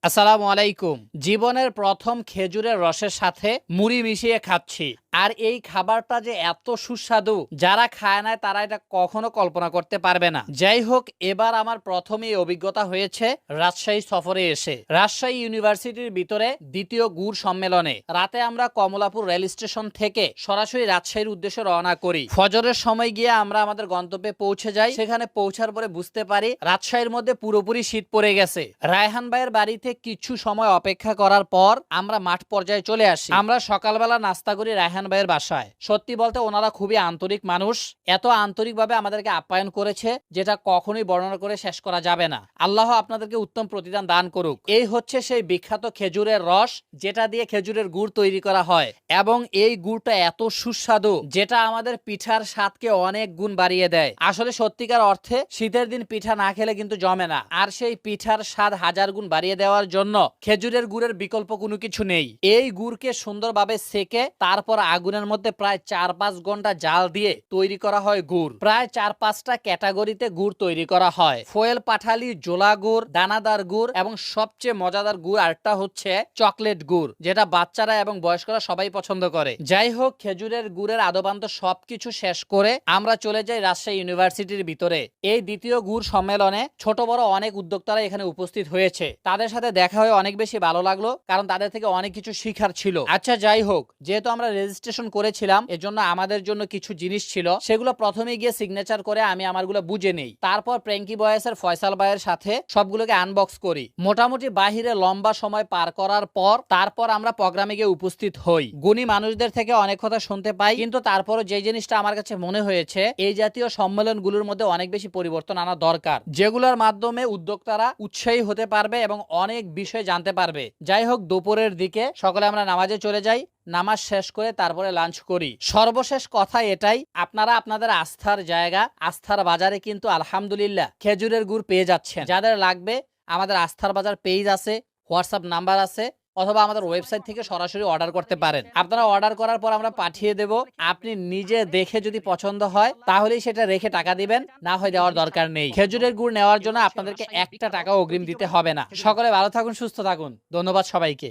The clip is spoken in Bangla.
আসসালামু আলাইকুম। জীবনের প্রথম খেজুরের রসের সাথে মুড়ি মিশিয়ে খাচ্ছি। আর এই খাবারটা যে এত সুস্বাদু, যারা খায় নাই তারা এটা কখনো কল্পনা করতে পারবে না। যাই হোক, এবার আমার প্রথম এই অভিজ্ঞতা হয়েছে রাজশাহী সফরে এসে। রাজশাহী ইউনিভার্সিটির ভিতরে দ্বিতীয় গুড় সম্মেলনে রাতে আমরা কমলাপুর রেল স্টেশন থেকে সরাসরি রাজশাহীর উদ্দেশ্যে রওনা করি। ফজরের সময় গিয়ে আমরা আমাদের গন্তব্যে পৌঁছে যাই। সেখানে পৌঁছার পরে বুঝতে পারি রাজশাহীর মধ্যে পুরোপুরি শীত পড়ে গেছে। রায়হান ভাইয়ের বাড়িতে কিছু সময় অপেক্ষা করার পর আমরা মাঠ পর্যায়ে চলে আসি। আমরা সকালবেলা নাস্তা করি রায়হান ভাইয়ের বাসায়। সত্যি বলতে ওনারা খুবই আন্তরিক মানুষ। এত আন্তরিকভাবে আমাদেরকে আপ্যায়ন করেছে যেটা কখনোই বর্ণনা করে শেষ করা যাবে না। আল্লাহ আপনাদেরকে উত্তম প্রতিদান দান করুক। এই হচ্ছে সেই বিখ্যাত খেজুরের রস, যেটা দিয়ে খেজুরের গুড় তৈরি করা হয়, এবং এই গুড়টা এত সুস্বাদু যেটা আমাদের পিঠার স্বাদকে অনেক গুণ বাড়িয়ে দেয়। আসলে সত্যিকার অর্থে শীতের দিন পিঠা না খেলে কিন্তু জমে না। আর সেই পিঠার স্বাদ হাজার গুণ বাড়িয়ে দেওয়ার জন্য খেজুরের গুড়ের বিকল্প কোনো কিছু নেই। এই গুড়কে সুন্দরভাবে সেকে তারপর আগুনের মধ্যে প্রায় 4-5 ঘন্টা জাল দিয়ে তৈরি করা হয় গুড়। প্রায় 4-5টা ক্যাটাগরিতে গুড় তৈরি করা হয়। ফয়েল পাঠালি, জোলা গুড়, দানাদার গুড়, এবং সবচেয়ে মজাদার গুড় আরেকটা হচ্ছে চকলেট গুড়, যেটা বাচ্চারা এবং বয়স্করা সবাই পছন্দ করে। যাই হোক, খেজুরের গুড়ের আদবান্ত সবকিছু শেষ করে আমরা চলে যাই রাজশাহী ইউনিভার্সিটির ভিতরে। এই দ্বিতীয় গুড় সম্মেলনে ছোট বড় অনেক উদ্যোক্তারা এখানে উপস্থিত হয়েছে। তাদের সাথে দেখা হয়ে অনেক বেশি ভালো লাগলো, কারণ তাদের থেকে অনেক কিছু শিখার ছিল। আচ্ছা, যাই হোক, যেহেতু আমরা রেজিস্ট্রেশন করেছিলাম এজন্য আমাদের জন্য কিছু জিনিস ছিল, সেগুলো প্রথমে গিয়ে সিগনেচার করে আমি আমারগুলো বুঝে নেই। তারপর প্র্যাঙ্কি বয়েসের ফয়সাল ভাইয়ের সাথে সবগুলোকে আনবক্স করি। মোটামুটি বাহিরে লম্বা সময় পার করার পর তারপর আমরা প্রোগ্রামে গিয়ে উপস্থিত হই। গুণী মানুষদের থেকে অনেক কথা শুনতে পাই, কিন্তু তারপরও যে জিনিসটা আমার কাছে মনে হয়েছে, এই জাতীয় সম্মেলনগুলোর মধ্যে অনেক বেশি পরিবর্তন আনা দরকার, যেগুলোর মাধ্যমে উদ্যোক্তারা উৎসাহী হতে পারবে এবং অনেক বিষয় জানতে পারবে। যাই হোক, দুপুরের দিকে সকলে আমরা নামাজে চলে যাই। নামাজ শেষ করে তারপরে লাঞ্চ করি। সর্বশেষ কথা এটাই, আপনারা আপনাদের আস্থার জায়গা, আস্থার বাজারে কিন্তু আলহামদুলিল্লাহ খেজুরের গুড় পেয়ে যাচ্ছেন। যাদের লাগবে, আমাদের আস্থার বাজার পেজ আছে, হোয়াটসঅ্যাপ নাম্বার আছে, অথবা আমাদের ওয়েবসাইট থেকে সরাসরি অর্ডার করতে পারেন। আপনারা অর্ডার করার পর আমরা পাঠিয়ে দেব। আপনি নিজে দেখে যদি পছন্দ হয় তাহলেই সেটা রেখে টাকা দিবেন, না হয় দেওয়ার দরকার নেই। খেজুরের গুড় নেওয়ার জন্য আপনাদেরকে একটা টাকাও অগ্রিম দিতে হবে না। সকলে ভালো থাকুন, সুস্থ থাকুন। ধন্যবাদ সবাইকে।